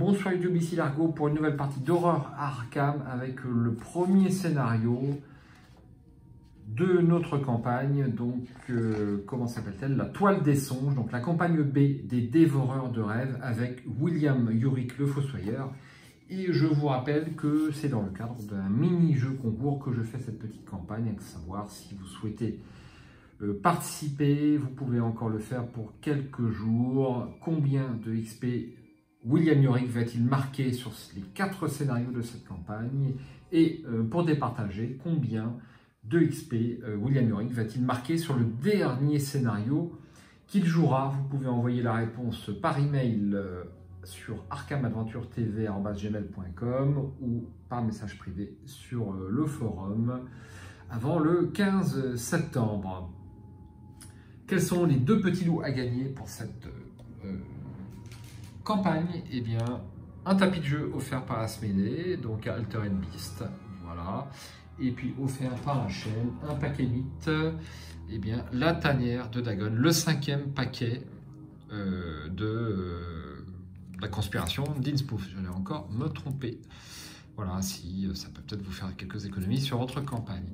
Bonsoir YouTube, ici Largo pour une nouvelle partie d'Horreur Arkham avec le premier scénario de notre campagne. Donc, comment s'appelle-t-elle? La Toile des Songes, donc la campagne B des Dévoreurs de Rêves avec William Yorick le Fossoyeur. Et je vous rappelle que c'est dans le cadre d'un mini-jeu concours que je fais cette petite campagne, à savoir si vous souhaitez participer, vous pouvez encore le faire pour quelques jours. Combien de XP William Yorick va-t-il marquer sur les 4 scénarios de cette campagne? Et pour départager, combien de XP William Yorick va-t-il marquer sur le dernier scénario qu'il jouera? Vous pouvez envoyer la réponse par email sur arkhamadventuretv@gmail.com ou par message privé sur le forum avant le 15 septembre. Quels sont les 2 petits lots à gagner pour cette campagne? Eh bien, un tapis de jeu offert par Asmodée, donc à Alter & Beast, voilà. Et puis offert par la chaîne, un paquet 8, eh bien, la tanière de Dagon, le 5e paquet de la conspiration d'Innsmouth. J'allais encore me tromper. Voilà, si ça peut peut-être vous faire quelques économies sur votre campagne.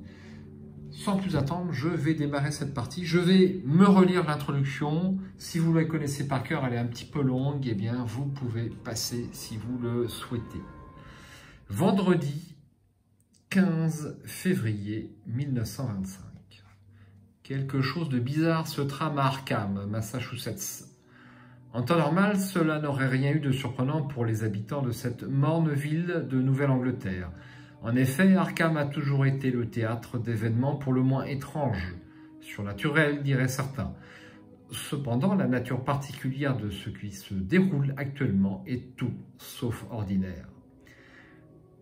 Sans plus attendre, je vais démarrer cette partie. Je vais me relire l'introduction. Si vous la connaissez par cœur, elle est un petit peu longue, eh bien, vous pouvez passer si vous le souhaitez. Vendredi 15 février 1925. Quelque chose de bizarre se trame à Arkham, Massachusetts. En temps normal, cela n'aurait rien eu de surprenant pour les habitants de cette morne ville de Nouvelle-Angleterre. En effet, Arkham a toujours été le théâtre d'événements pour le moins étranges, surnaturels, diraient certains. Cependant, la nature particulière de ce qui se déroule actuellement est tout sauf ordinaire.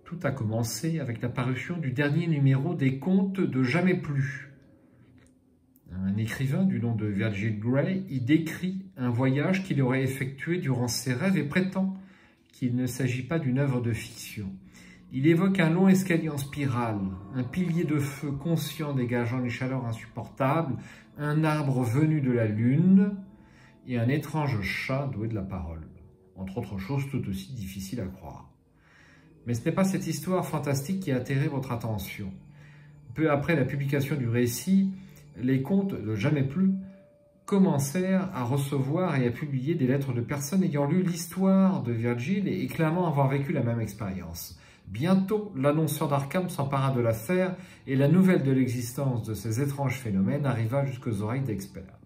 Tout a commencé avec la parution du dernier numéro des Contes de Jamais Plus. Un écrivain du nom de Virgil Gray y décrit un voyage qu'il aurait effectué durant ses rêves et prétend qu'il ne s'agit pas d'une œuvre de fiction. Il évoque un long escalier en spirale, un pilier de feu conscient dégageant des chaleurs insupportables, un arbre venu de la lune et un étrange chat doué de la parole. Entre autres choses tout aussi difficiles à croire. Mais ce n'est pas cette histoire fantastique qui a attiré votre attention. Peu après la publication du récit, les Contes de Jamais Plus commencèrent à recevoir et à publier des lettres de personnes ayant lu l'histoire de Virgil et clairant avoir vécu la même expérience. Bientôt, l'annonceur d'Arkham s'empara de l'affaire et la nouvelle de l'existence de ces étranges phénomènes arriva jusqu'aux oreilles d'experts.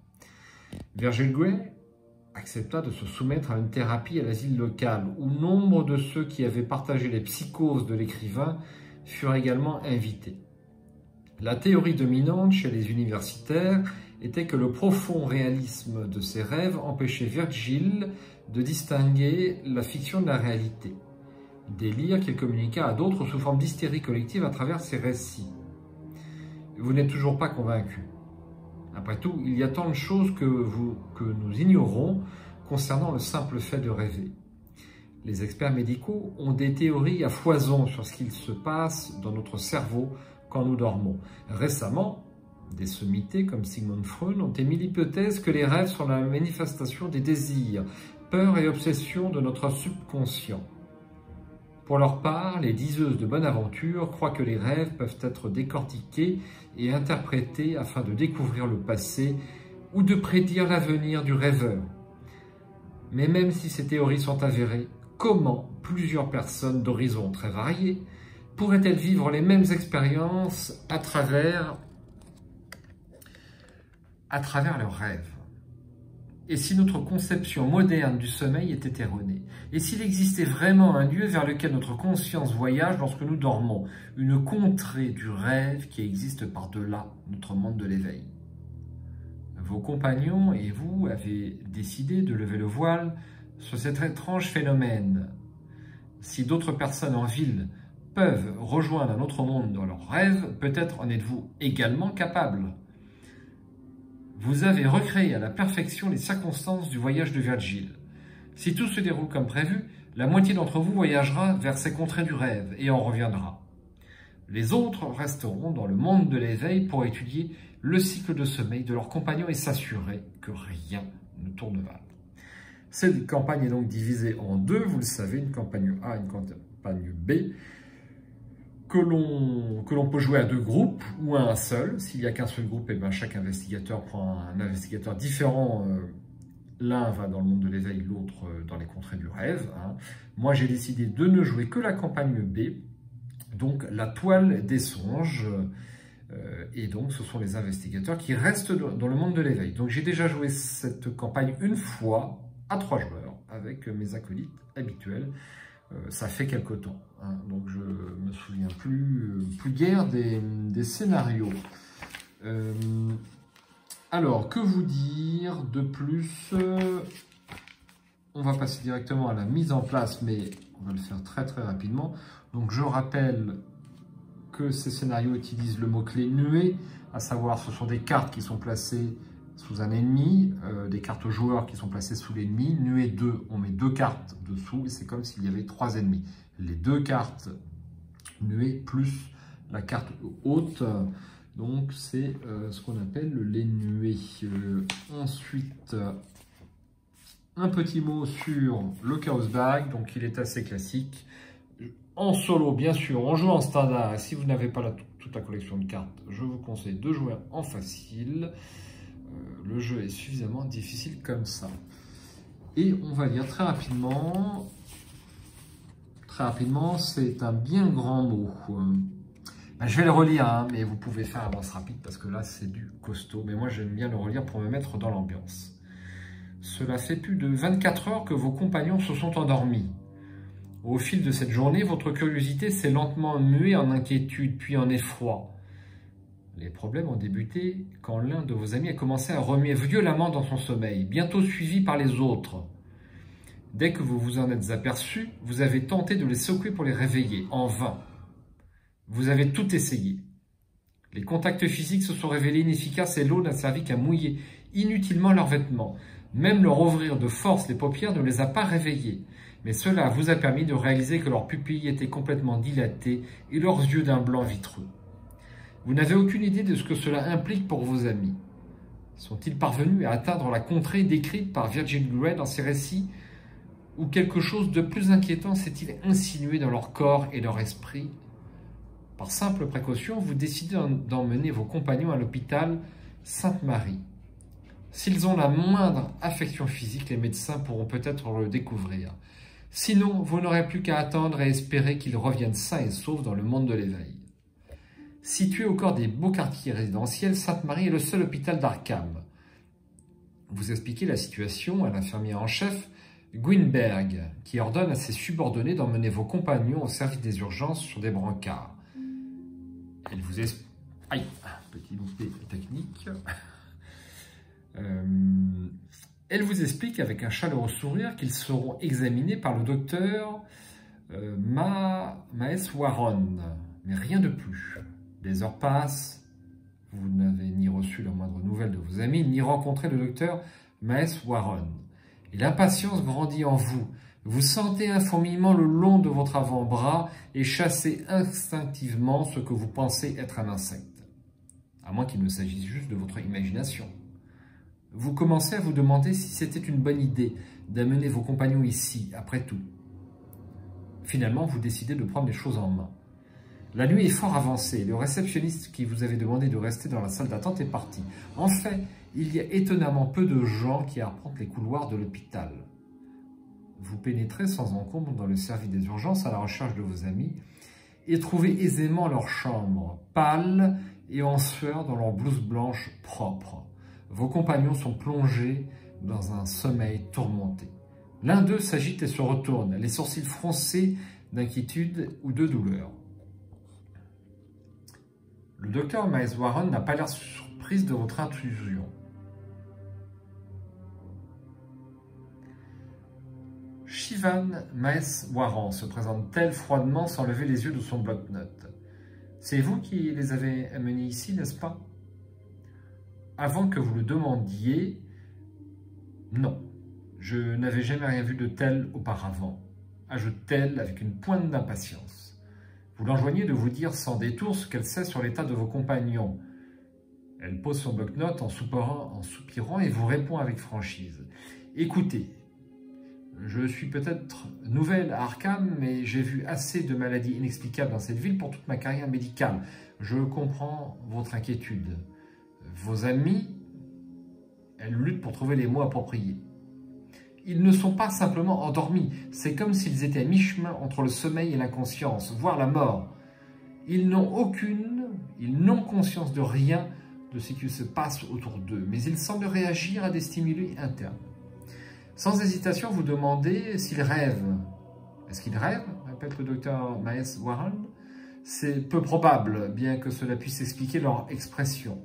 Virgil Gray accepta de se soumettre à une thérapie à l'asile local où nombre de ceux qui avaient partagé les psychoses de l'écrivain furent également invités. La théorie dominante chez les universitaires était que le profond réalisme de ses rêves empêchait Virgil de distinguer la fiction de la réalité. Délire qu'il communiqua à d'autres sous forme d'hystérie collective à travers ses récits. Vous n'êtes toujours pas convaincu. Après tout, il y a tant de choses que nous ignorons concernant le simple fait de rêver. Les experts médicaux ont des théories à foison sur ce qu'il se passe dans notre cerveau quand nous dormons. Récemment, des sommités comme Sigmund Freud ont émis l'hypothèse que les rêves sont la manifestation des désirs, peurs et obsessions de notre subconscient. Pour leur part, les diseuses de bonne aventure croient que les rêves peuvent être décortiqués et interprétés afin de découvrir le passé ou de prédire l'avenir du rêveur. Mais même si ces théories sont avérées, comment plusieurs personnes d'horizons très variés pourraient-elles vivre les mêmes expériences à travers leurs rêves? Et si notre conception moderne du sommeil était erronée? Et s'il existait vraiment un lieu vers lequel notre conscience voyage lorsque nous dormons? Une contrée du rêve qui existe par-delà notre monde de l'éveil. Vos compagnons et vous avez décidé de lever le voile sur cet étrange phénomène. Si d'autres personnes en ville peuvent rejoindre un autre monde dans leurs rêves, peut-être en êtes-vous également capable. Vous avez recréé à la perfection les circonstances du voyage de Virgil. Si tout se déroule comme prévu, la moitié d'entre vous voyagera vers ces contrées du rêve et en reviendra. Les autres resteront dans le monde de l'éveil pour étudier le cycle de sommeil de leurs compagnons et s'assurer que rien ne tourne mal. Cette campagne est donc divisée en deux, vous le savez, une campagne A et une campagne B, que l'on peut jouer à deux groupes ou à un seul. S'il n'y a qu'un seul groupe, et bien chaque investigateur prend un investigateur différent. L'un va dans le monde de l'éveil, l'autre dans les contrées du rêve. Hein. Moi, j'ai décidé de ne jouer que la campagne B, donc la toile des songes. Et donc, ce sont les investigateurs qui restent dans le monde de l'éveil. Donc, j'ai déjà joué cette campagne une fois à 3 joueurs avec mes acolytes habituels. Ça fait quelque temps. Hein. Donc, je me souviens plus guère des scénarios. Alors, que vous dire de plus? On va passer directement à la mise en place, mais on va le faire très très rapidement. Donc, je rappelle que ces scénarios utilisent le mot-clé nuée, à savoir ce sont des cartes qui sont placées sous un ennemi, des cartes aux joueurs qui sont placées sous l'ennemi. Nuée 2, on met 2 cartes dessous et c'est comme s'il y avait 3 ennemis. Les 2 cartes nuées plus la carte haute, donc c'est ce qu'on appelle les nuées. Ensuite, un petit mot sur le Chaos Bag, donc il est assez classique. En solo, bien sûr, on joue en standard. Si vous n'avez pas toute la collection de cartes, je vous conseille de jouer en facile. Le jeu est suffisamment difficile comme ça. Et on va dire très rapidement, c'est un bien grand mot. Je vais le relire, hein, mais vous pouvez faire avance rapide parce que là, c'est du costaud. Mais moi, j'aime bien le relire pour me mettre dans l'ambiance. Cela fait plus de 24 heures que vos compagnons se sont endormis. Au fil de cette journée, votre curiosité s'est lentement muée en inquiétude, puis en effroi. Les problèmes ont débuté quand l'un de vos amis a commencé à remuer violemment dans son sommeil, bientôt suivi par les autres. Dès que vous vous en êtes aperçu, vous avez tenté de les secouer pour les réveiller, en vain. Vous avez tout essayé. Les contacts physiques se sont révélés inefficaces et l'eau n'a servi qu'à mouiller inutilement leurs vêtements. Même leur ouvrir de force les paupières ne les a pas réveillés. Mais cela vous a permis de réaliser que leurs pupilles étaient complètement dilatées et leurs yeux d'un blanc vitreux. Vous n'avez aucune idée de ce que cela implique pour vos amis. Sont-ils parvenus à atteindre la contrée décrite par Virgil Gray dans ses récits, ou quelque chose de plus inquiétant s'est-il insinué dans leur corps et leur esprit? Par simple précaution, vous décidez d'emmener vos compagnons à l'hôpital Sainte-Marie. S'ils ont la moindre affection physique, les médecins pourront peut-être le découvrir. Sinon, vous n'aurez plus qu'à attendre et espérer qu'ils reviennent sains et saufs dans le monde de l'éveil. Situé au cœur des beaux quartiers résidentiels, Sainte-Marie est le seul hôpital d'Arkham. Vous expliquez la situation à l'infirmière en chef, Gwynberg, qui ordonne à ses subordonnés d'emmener vos compagnons au service des urgences sur des brancards. Elle vous explique... Aïe, petit loupé technique. Elle vous explique avec un chaleureux sourire qu'ils seront examinés par le docteur Maheswaran, mais rien de plus. Les heures passent, vous n'avez ni reçu la moindre nouvelle de vos amis, ni rencontré le docteur Maheswaran. Et l'impatience grandit en vous. Vous sentez un fourmillement le long de votre avant-bras et chassez instinctivement ce que vous pensez être un insecte. À moins qu'il ne s'agisse juste de votre imagination. Vous commencez à vous demander si c'était une bonne idée d'amener vos compagnons ici, après tout. Finalement, vous décidez de prendre les choses en main. La nuit est fort avancée. Le réceptionniste qui vous avait demandé de rester dans la salle d'attente est parti. En fait, il y a étonnamment peu de gens qui arpentent les couloirs de l'hôpital. Vous pénétrez sans encombre dans le service des urgences à la recherche de vos amis et trouvez aisément leur chambre, pâle et en sueur dans leur blouse blanche propre. Vos compagnons sont plongés dans un sommeil tourmenté. L'un d'eux s'agite et se retourne, les sourcils froncés d'inquiétude ou de douleur. Le docteur Maheswaran n'a pas l'air surprise de votre intrusion. Shivan Maheswaran se présente-t-elle froidement sans lever les yeux de son bloc-notes. C'est vous qui les avez amenés ici, n'est-ce pas? Avant que vous le demandiez, non, je n'avais jamais rien vu de tel auparavant, ajoute-t-elle avec une pointe d'impatience. Vous l'enjoignez de vous dire sans détour ce qu'elle sait sur l'état de vos compagnons. Elle pose son bloc-notes en soupirant et vous répond avec franchise. Écoutez, Je suis peut-être nouvelle à Arkham, mais j'ai vu assez de maladies inexplicables dans cette ville pour toute ma carrière médicale. Je comprends votre inquiétude. Vos amis, elles luttent pour trouver les mots appropriés. Ils ne sont pas simplement endormis, c'est comme s'ils étaient à mi-chemin entre le sommeil et l'inconscience, voire la mort. Ils n'ont conscience de rien de ce qui se passe autour d'eux, mais ils semblent réagir à des stimuli internes. Sans hésitation, vous demandez s'ils rêvent. Est-ce qu'ils rêvent? Répète le docteur Miles Warren. C'est peu probable, bien que cela puisse expliquer leur expression.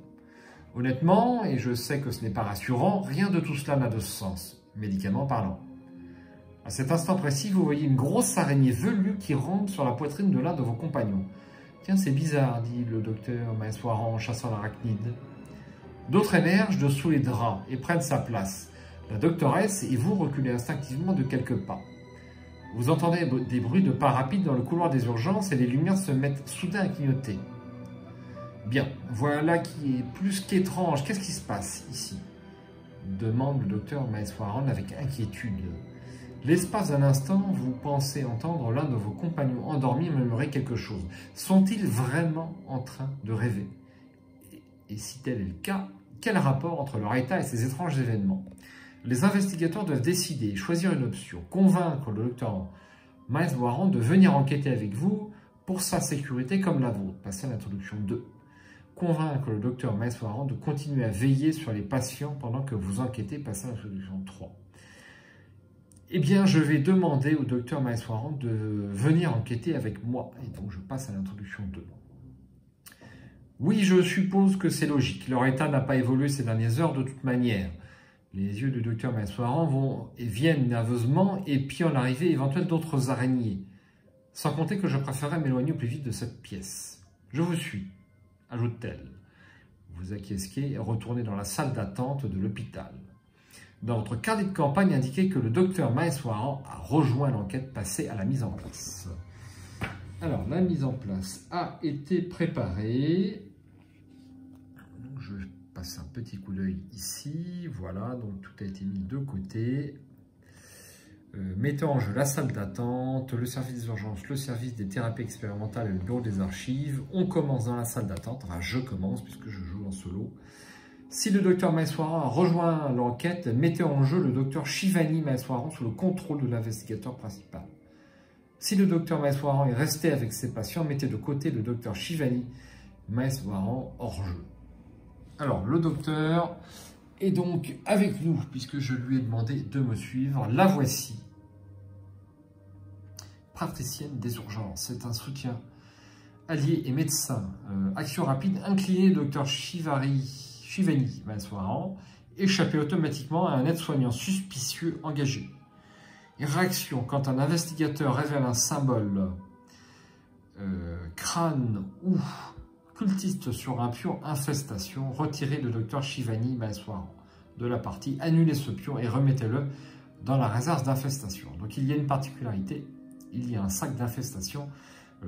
Honnêtement, et je sais que ce n'est pas rassurant, rien de tout cela n'a de sens, médicalement parlant. À cet instant précis, vous voyez une grosse araignée velue qui rampe sur la poitrine de l'un de vos compagnons. « Tiens, c'est bizarre, dit le docteur Miles Warren en chassant l'arachnide. » D'autres émergent de sous les draps et prennent sa place. La doctoresse et vous reculez instinctivement de quelques pas. Vous entendez des bruits de pas rapides dans le couloir des urgences et les lumières se mettent soudain à clignoter. Bien, voilà qui est plus qu'étrange. Qu'est-ce qui se passe ici? Demande le docteur Miles Warren avec inquiétude. L'espace d'un instant, vous pensez entendre l'un de vos compagnons endormis murmurer quelque chose. Sont-ils vraiment en train de rêver? Et si tel est le cas, quel rapport entre leur état et ces étranges événements? Les investigateurs doivent décider, choisir une option, convaincre le docteur Miles Warren de venir enquêter avec vous pour sa sécurité comme la vôtre. Passez à l'introduction 2. Convaincre le docteur Miles Warren de continuer à veiller sur les patients pendant que vous enquêtez. Passez à l'introduction 3. Eh bien, je vais demander au docteur Miles Warren de venir enquêter avec moi. Et donc, je passe à l'introduction 2. Oui, je suppose que c'est logique. Leur état n'a pas évolué ces dernières heures de toute manière. Les yeux du docteur Miles Warren vont et viennent nerveusement, épiant l'arrivée éventuelle d'autres araignées. Sans compter que je préférerais m'éloigner au plus vite de cette pièce. Je vous suis, ajoute-t-elle. Vous acquiesquez et retournez dans la salle d'attente de l'hôpital. Dans votre carnet de campagne, indiquez que le docteur Miles Warren a rejoint l'enquête passée à la mise en place. Alors, la mise en place a été préparée. Je passe un petit coup d'œil ici. Voilà, donc tout a été mis de côté. Mettez en jeu la salle d'attente, le service des urgences, le service des thérapies expérimentales et le bureau des archives. On commence dans la salle d'attente. Enfin, je commence puisque je joue en solo. Si le docteur Miles Warren a rejoint l'enquête, mettez en jeu le docteur Shivani Miles Warren sous le contrôle de l'investigateur principal. Si le docteur Miles Warren est resté avec ses patients, mettez de côté le docteur Shivani Miles Warren hors jeu. Alors, le docteur est donc avec nous, puisque je lui ai demandé de me suivre. La voici. Praticienne des urgences. C'est un soutien allié et médecin. Action rapide, incliné, docteur Shivani Miles Warren, échappé automatiquement à un aide-soignant suspicieux engagé. Et réaction, quand un investigateur révèle un symbole crâne ou cultiste sur un pion infestation, retirez le docteur Shivani Miles Warren de la partie, annulez ce pion et remettez-le dans la réserve d'infestation. Donc il y a une particularité, il y a un sac d'infestation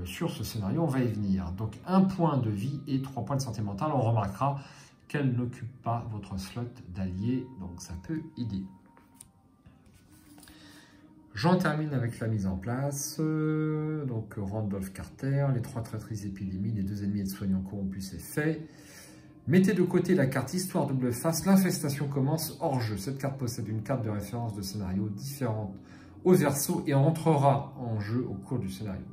sur ce scénario, on va y venir. Donc 1 point de vie et 3 points de santé mentale, on remarquera qu'elle n'occupe pas votre slot d'allié, donc ça peut aider. J'en termine avec la mise en place. Donc Randolph Carter, les 3 traîtrises épidémies, les 2 ennemis aides-soignants corrompus, c'est fait. Mettez de côté la carte Histoire double face, l'infestation commence hors jeu. Cette carte possède une carte de référence de scénario différente au verso et entrera en jeu au cours du scénario.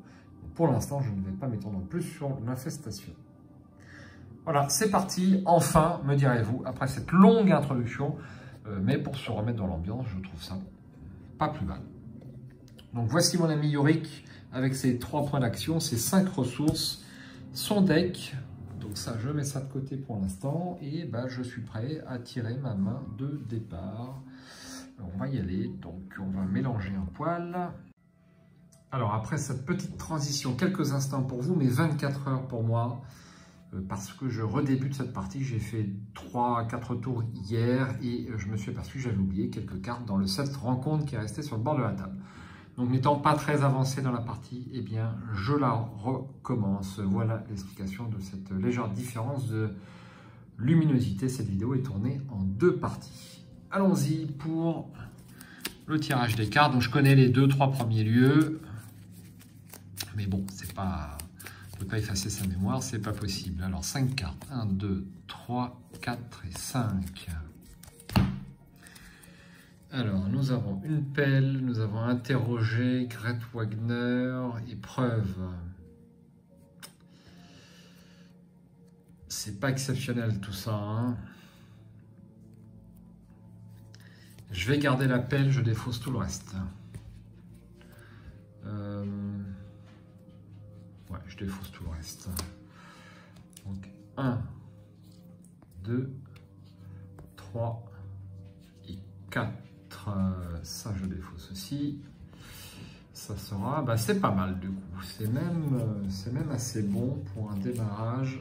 Pour l'instant, je ne vais pas m'étendre plus sur l'infestation. Voilà, c'est parti, enfin, me direz-vous, après cette longue introduction, mais pour se remettre dans l'ambiance, je trouve ça pas plus mal. Donc voici mon ami Yorick avec ses 3 points d'action, ses 5 ressources, son deck. Donc ça, je mets ça de côté pour l'instant et ben, je suis prêt à tirer ma main de départ. Alors, on va y aller, donc on va mélanger un poil. Alors après cette petite transition, quelques instants pour vous, mais 24 heures pour moi. Parce que je redébute cette partie, j'ai fait 3-4 tours hier et je me suis aperçu que j'avais oublié quelques cartes dans le set rencontre qui est resté sur le bord de la table. Donc n'étant pas très avancé dans la partie, eh bien je la recommence. Voilà l'explication de cette légère différence de luminosité. Cette vidéo est tournée en 2 parties. Allons-y pour le tirage des cartes. Donc je connais les 2-3 premiers lieux. Mais bon, c'est pas... on ne peut pas effacer sa mémoire, c'est pas possible. Alors 5 cartes. 1, 2, 3, 4 et 5. Alors, nous avons une pelle, nous avons interrogé, Grete Wagner, épreuve. C'est pas exceptionnel tout ça, hein. Je vais garder la pelle, je défausse tout le reste. Ouais, je défausse tout le reste. Donc, 1, 2, 3 et 4. Ça, je défausse aussi. Ça sera... Bah, c'est pas mal, du coup. C'est même assez bon pour un démarrage.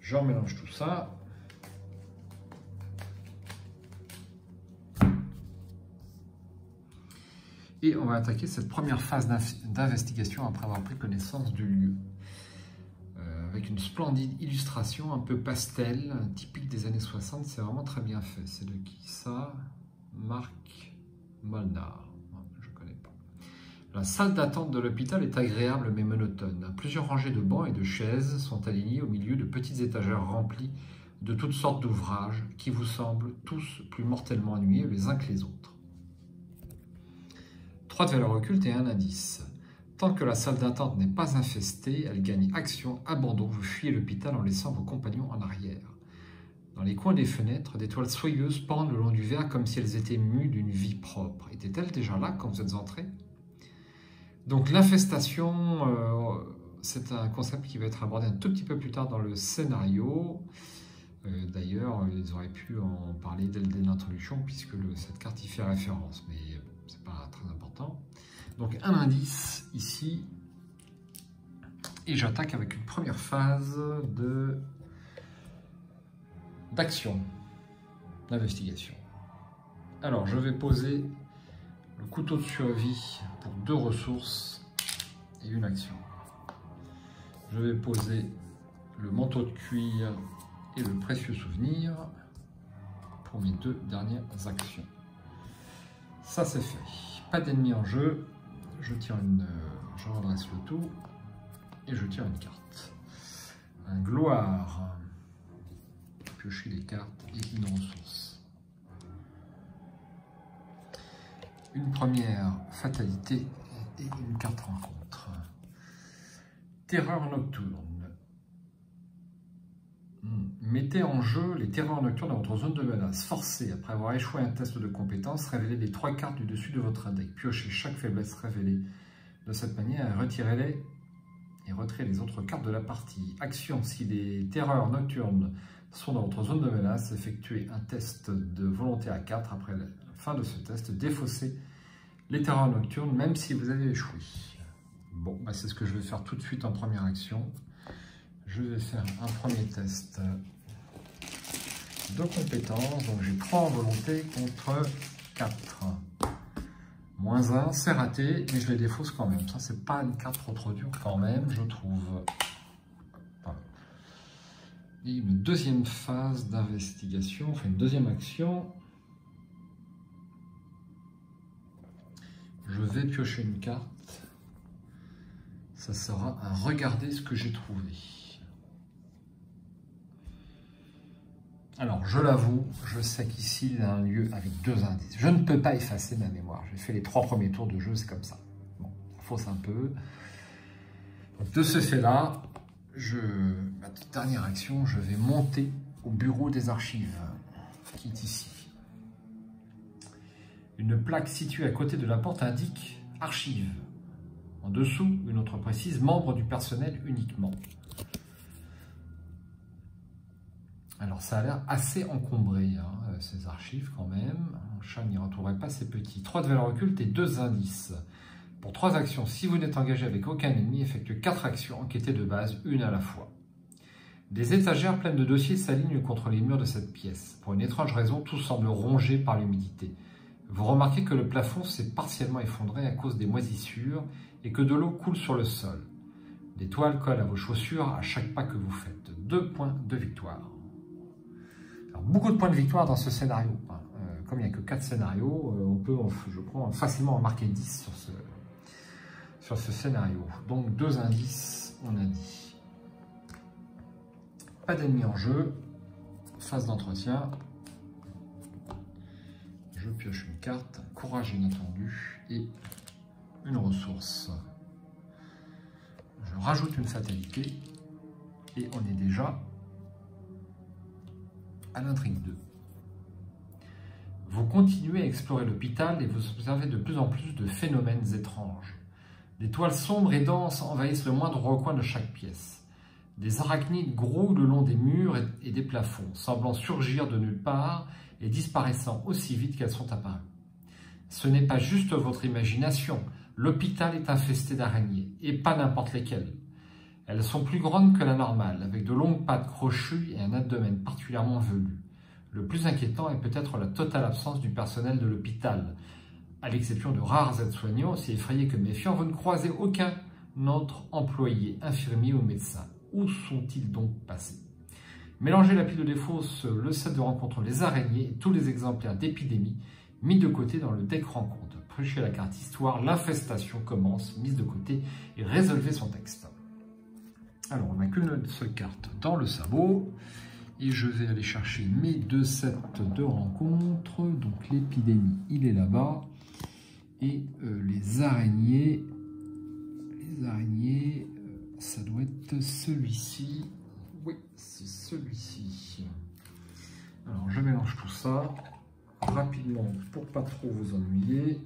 Je remélange tout ça. Et on va attaquer cette première phase d'investigation après avoir pris connaissance du lieu. Avec une splendide illustration un peu pastel, typique des années 60. C'est vraiment très bien fait. C'est de qui ça? Marc Molnar. Je ne connais pas. La salle d'attente de l'hôpital est agréable mais monotone. Plusieurs rangées de bancs et de chaises sont alignées au milieu de petites étagères remplies de toutes sortes d'ouvrages qui vous semblent tous plus mortellement ennuyeux les uns que les autres. 3 de valeur occulte et 1 indice. Tant que la salle d'attente n'est pas infestée, elle gagne action, abandon, vous fuyez l'hôpital en laissant vos compagnons en arrière. Dans les coins des fenêtres, des toiles soyeuses pendent le long du verre comme si elles étaient mues d'une vie propre. Étaient-elles déjà là quand vous êtes entrés? Donc l'infestation, c'est un concept qui va être abordé un tout petit peu plus tard dans le scénario. D'ailleurs, ils auraient pu en parler dès l'introduction puisque cette carte y fait référence, mais bon, c'est pas très important. Donc un indice ici, et j'attaque avec une première phase d'action, d'investigation. Alors je vais poser le couteau de survie pour 2 ressources et une action. Je vais poser le manteau de cuir et le précieux souvenir pour mes 2 dernières actions. Ça c'est fait. Pas d'ennemis en jeu. Je redresse le tout et je tire une carte. Un gloire. Piocher des cartes et une ressource. Une première fatalité et une carte rencontre. Terreur nocturne. Mettez en jeu les terreurs nocturnes dans votre zone de menace. Forcez, après avoir échoué un test de compétence, révélez les 3 cartes du dessus de votre deck. Piochez chaque faiblesse révélée de cette manière et retirez-les et retirez les autres cartes de la partie. Action, si les terreurs nocturnes sont dans votre zone de menace, effectuez un test de volonté à 4. Après la fin de ce test, défaussez les terreurs nocturnes, même si vous avez échoué. Bon, bah c'est ce que je vais faire tout de suite en première action. Je vais faire un premier test de compétence. Donc j'ai 3 en volonté contre 4. -1, c'est raté, mais je les défausse quand même. Ça, c'est pas une carte trop dure quand même, je trouve. Voilà. Et une deuxième phase d'investigation, enfin une deuxième action. Je vais piocher une carte. Ça sera à regarder ce que j'ai trouvé. Alors, je l'avoue, je sais qu'ici, il y a un lieu avec 2 indices. Je ne peux pas effacer ma mémoire. J'ai fait les 3 premiers tours de jeu, c'est comme ça. Bon, ça fausse un peu. Donc, de ce fait-là, ma toute dernière action, je vais monter au bureau des archives, qui est ici. Une plaque située à côté de la porte indique « Archives ». En dessous, une autre précise « Membre du personnel uniquement ». Alors, ça a l'air assez encombré, hein, ces archives quand même. Un chat n'y retrouverait pas ces petits. 3 de valeur occulte et 2 indices. Pour 3 actions, si vous n'êtes engagé avec aucun ennemi, effectuez 4 actions, enquêtez de base, une à la fois. Des étagères pleines de dossiers s'alignent contre les murs de cette pièce. Pour une étrange raison, tout semble rongé par l'humidité. Vous remarquez que le plafond s'est partiellement effondré à cause des moisissures et que de l'eau coule sur le sol. Des toiles collent à vos chaussures à chaque pas que vous faites. 2 points de victoire. Alors, beaucoup de points de victoire dans ce scénario. Comme il n'y a que 4 scénarios, on peut, je crois, facilement en marquer 10 sur ce scénario. Donc 2 indices, on a dit. Pas d'ennemis en jeu. Phase d'entretien. Je pioche une carte. Courage inattendu. Et une ressource. Je rajoute une fatalité. Et on est déjà à l'intrigue 2. Vous continuez à explorer l'hôpital et vous observez de plus en plus de phénomènes étranges. Des toiles sombres et denses envahissent le moindre recoin de chaque pièce. Des arachnides grouillent le long des murs et des plafonds, semblant surgir de nulle part et disparaissant aussi vite qu'elles sont apparues. Ce n'est pas juste votre imagination, l'hôpital est infesté d'araignées, et pas n'importe lesquelles. Elles sont plus grandes que la normale, avec de longues pattes crochues et un abdomen particulièrement velu. Le plus inquiétant est peut-être la totale absence du personnel de l'hôpital. À l'exception de rares aides-soignants, aussi effrayés que méfiants, vous ne croisez aucun autre employé, infirmier ou médecin. Où sont-ils donc passés? Mélangez la pile de défausse, le set de rencontre, les araignées et tous les exemplaires d'épidémie mis de côté dans le deck rencontre. Pruchez la carte histoire, l'infestation commence, mise de côté et résolvez son texte. Alors, on n'a qu'une seule carte dans le sabot. Et je vais aller chercher mes 2 sets de rencontres. Donc l'épidémie, il est là-bas. Et les araignées, ça doit être celui-ci. Oui, c'est celui-ci. Alors je mélange tout ça rapidement pour pas trop vous ennuyer.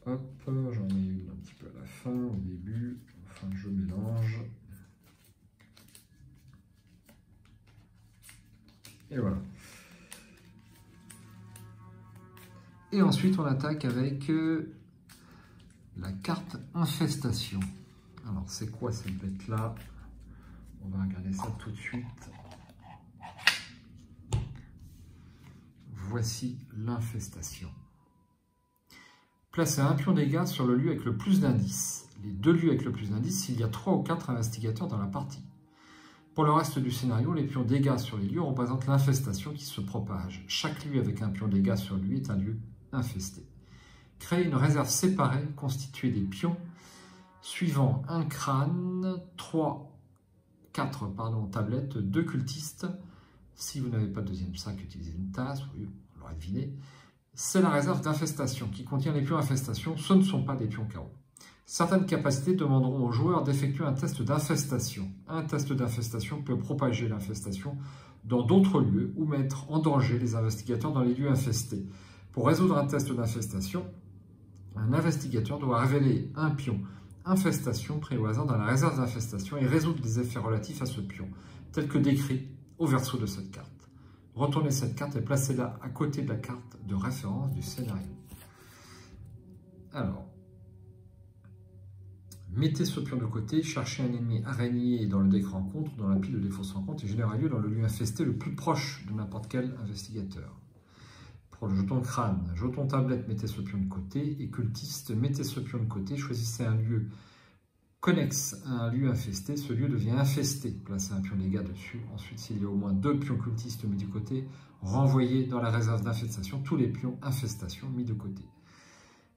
Hop, j'en ai une un petit peu à la fin, au début. Enfin, je mélange. Et voilà. Et ensuite, on attaque avec la carte infestation. Alors, c'est quoi cette bête-là? On va regarder ça tout de suite. Voici l'infestation. Placez un pion dégâts sur le lieu avec le plus d'indices. Les 2 lieux avec le plus d'indices, s'il y a 3 ou 4 investigateurs dans la partie. Pour le reste du scénario, les pions dégâts sur les lieux représentent l'infestation qui se propage. Chaque lieu avec un pion dégâts sur lui est un lieu infesté. Créez une réserve séparée constituée des pions suivant un crâne, 4 tablettes, 2 cultistes. Si vous n'avez pas de deuxième sac, utilisez une tasse, on l'aurait deviné. C'est la réserve d'infestation qui contient les pions infestation, ce ne sont pas des pions carreaux. Certaines capacités demanderont aux joueurs d'effectuer un test d'infestation. Un test d'infestation peut propager l'infestation dans d'autres lieux ou mettre en danger les investigateurs dans les lieux infestés. Pour résoudre un test d'infestation, un investigateur doit révéler un pion infestation pris au hasard dans la réserve d'infestation et résoudre les effets relatifs à ce pion, tels que décrits au verso de cette carte. Retournez cette carte et placez-la à côté de la carte de référence du scénario. Alors, mettez ce pion de côté, cherchez un ennemi araignée dans le deck rencontre, dans la pile de défausse rencontre et générez lieu dans le lieu infesté le plus proche de n'importe quel investigateur. Pour le jeton crâne, jeton tablette, mettez ce pion de côté et cultiste, mettez ce pion de côté, choisissez un lieu connexe à un lieu infesté, ce lieu devient infesté, placez un pion dégâts dessus. Ensuite, s'il y a au moins 2 pions cultistes mis du côté, renvoyez dans la réserve d'infestation tous les pions infestation mis de côté.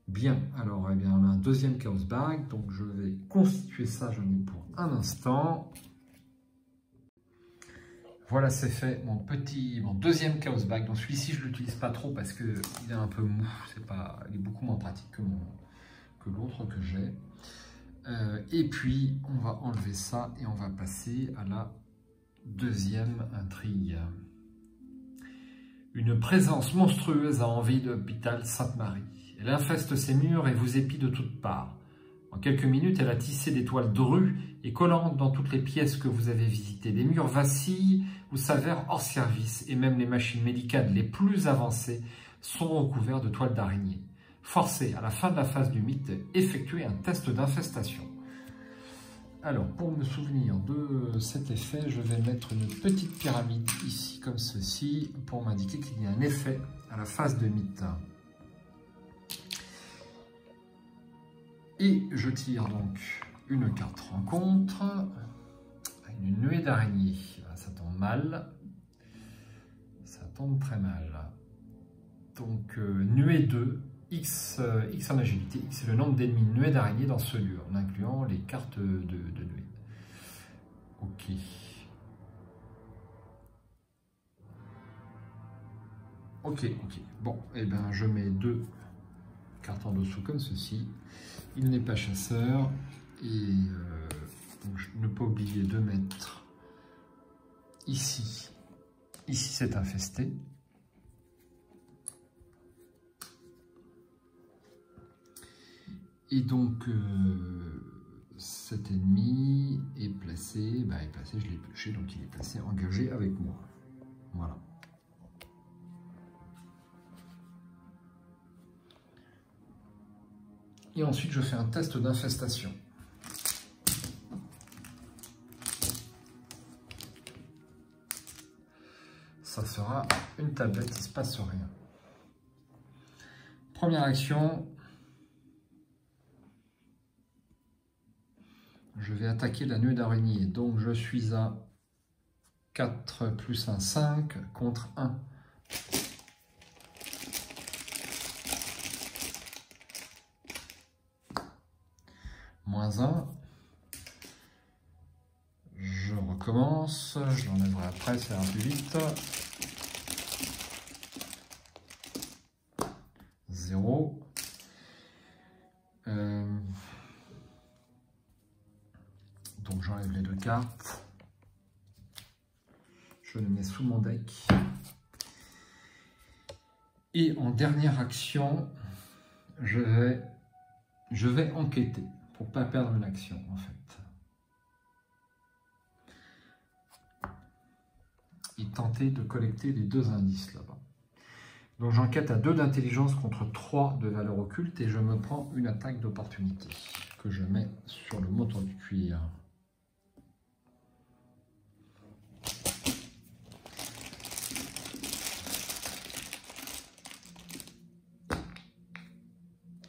Bien, alors on a un deuxième Chaos Bag, donc je vais constituer ça, j'en ai pour un instant. Voilà, c'est fait, mon deuxième Chaos Bag. Donc celui-ci, je ne l'utilise pas trop parce qu'il est un peu mou, il est beaucoup moins pratique que l'autre que j'ai. Et puis, on va enlever ça et on va passer à la deuxième intrigue. Une présence monstrueuse a envahi l'hôpital Sainte-Marie. Elle infeste ses murs et vous épie de toutes parts. En quelques minutes, elle a tissé des toiles drues et collantes dans toutes les pièces que vous avez visitées. Les murs vacillent ou s'avèrent hors service et même les machines médicales les plus avancées sont recouvertes de toiles d'araignée. Forcez, à la fin de la phase du mythe, effectuer un test d'infestation. Alors, pour me souvenir de cet effet, je vais mettre une petite pyramide ici, comme ceci, pour m'indiquer qu'il y a un effet à la phase de mythe. Et je tire donc une carte rencontre, une nuée d'araignée. Ça tombe mal. Ça tombe très mal. Donc, nuée 2, X en agilité. X c'est le nombre d'ennemis nuées d'araignées dans ce lieu, en incluant les cartes de nuée. Ok. Ok. Bon, et bien je mets 2 cartes en dessous comme ceci. Il n'est pas chasseur. Et donc je ne pas oublier de mettre ici. Ici c'est infesté. Et donc cet ennemi est placé, je l'ai pioché, donc il est placé engagé avec moi. Voilà. Et ensuite je fais un test d'infestation. Ça sera une tablette, il ne se passe rien. Première action, je vais attaquer la nuée d'araignée. Donc je suis à 4 plus 1, 5 contre 1. Moins 1. Je recommence, je l'enlèverai après, ça ira plus vite. 0. Donc j'enlève les 2 cartes. Je les mets sous mon deck. Et en dernière action, je vais enquêter pour ne pas perdre une action en fait. Et tenter de collecter les 2 indices là-bas. Donc j'enquête à 2 d'intelligence contre 3 de valeur occulte et je me prends une attaque d'opportunité que je mets sur le montant du cuir.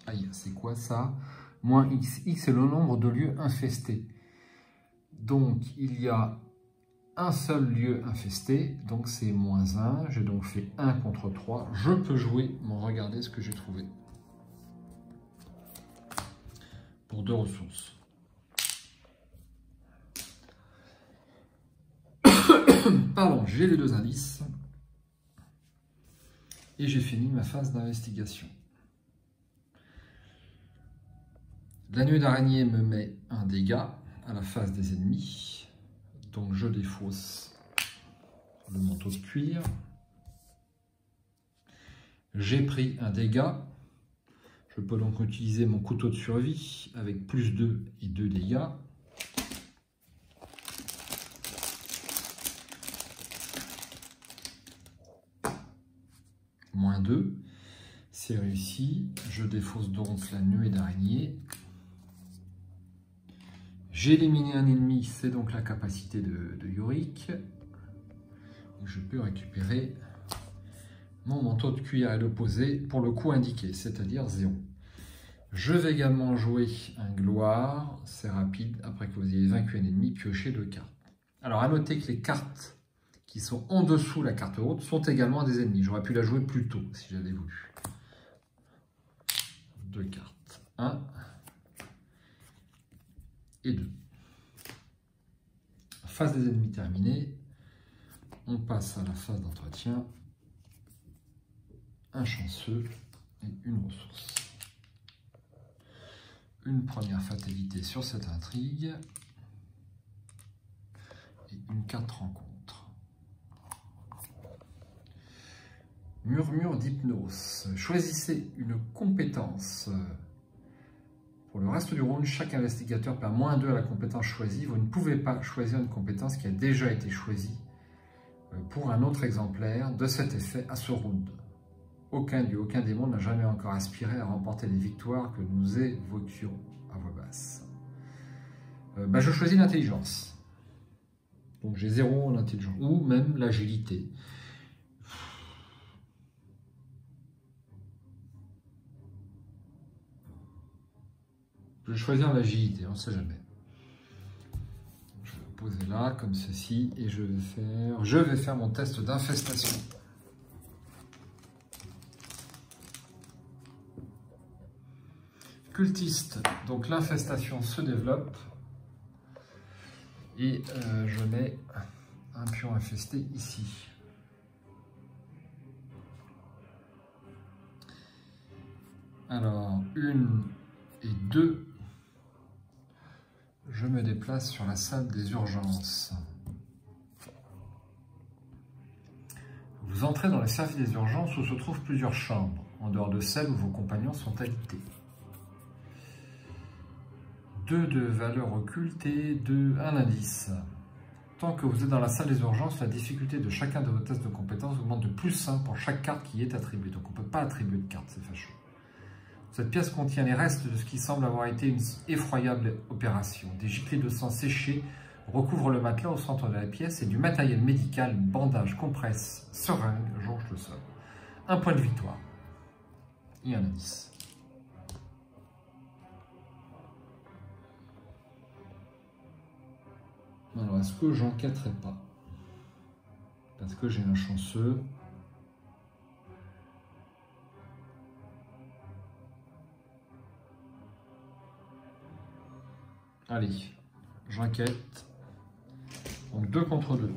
Aïe, c'est quoi ça? Moins X. X est le nombre de lieux infestés. Donc il y a un seul lieu infesté, donc c'est moins 1. J'ai donc fait 1 contre 3. Je peux jouer, mais regardez ce que j'ai trouvé. Pour 2 ressources. Pardon, j'ai les 2 indices. Et j'ai fini ma phase d'investigation. La nuée d'araignée me met un dégât à la face des ennemis. Donc je défausse le manteau de cuir. J'ai pris un dégât. Je peux donc utiliser mon couteau de survie avec plus 2 et 2 dégâts. Moins 2. C'est réussi. Je défausse donc la nuée d'araignée. J'ai éliminé un ennemi, c'est donc la capacité de Yorick. Je peux récupérer mon manteau de cuir à l'opposé pour le coup indiqué, c'est-à-dire 0. Je vais également jouer un gloire, c'est rapide, après que vous ayez vaincu un ennemi, piocher 2 cartes. Alors à noter que les cartes qui sont en dessous la carte haute sont également des ennemis. J'aurais pu la jouer plus tôt si j'avais voulu. 2 cartes, 1 et 2. Phase des ennemis terminée. On passe à la phase d'entretien. Un chanceux et une ressource. Une première fatalité sur cette intrigue. Et une carte rencontre. Murmure d'hypnose. Choisissez une compétence. Pour le reste du round, chaque investigateur perd moins 2 à la compétence choisie. Vous ne pouvez pas choisir une compétence qui a déjà été choisie pour un autre exemplaire de cet effet à ce round. Aucun dieu, aucun démon n'a jamais encore aspiré à remporter les victoires que nous évoquions à voix basse. Je choisis l'intelligence. Donc j'ai 0 en intelligence, ou même l'agilité. Je vais choisir l'agilité, on ne sait jamais. poser là, comme ceci, et je vais faire mon test d'infestation. Cultiste, donc l'infestation se développe, et je mets un pion infesté ici. Alors, 1 et 2, je me déplace sur la salle des urgences. Vous entrez dans le service des urgences où se trouvent plusieurs chambres, en dehors de celles où vos compagnons sont habités. 2 de valeur occultée, 1 indice. Tant que vous êtes dans la salle des urgences, la difficulté de chacun de vos tests de compétences augmente de +1 pour chaque carte qui est attribuée. Donc on ne peut pas attribuer de carte, c'est fâcheux. Cette pièce contient les restes de ce qui semble avoir été une effroyable opération. Des giclées de sang séchées recouvrent le matelas au centre de la pièce et du matériel médical, bandages, compresses, seringues, jonchent le sol. 1 point de victoire et 1 indice. Alors, est-ce que j'enquêterai pas? Parce que j'ai un chanceux. Allez, j'enquête. Donc 2 contre 2.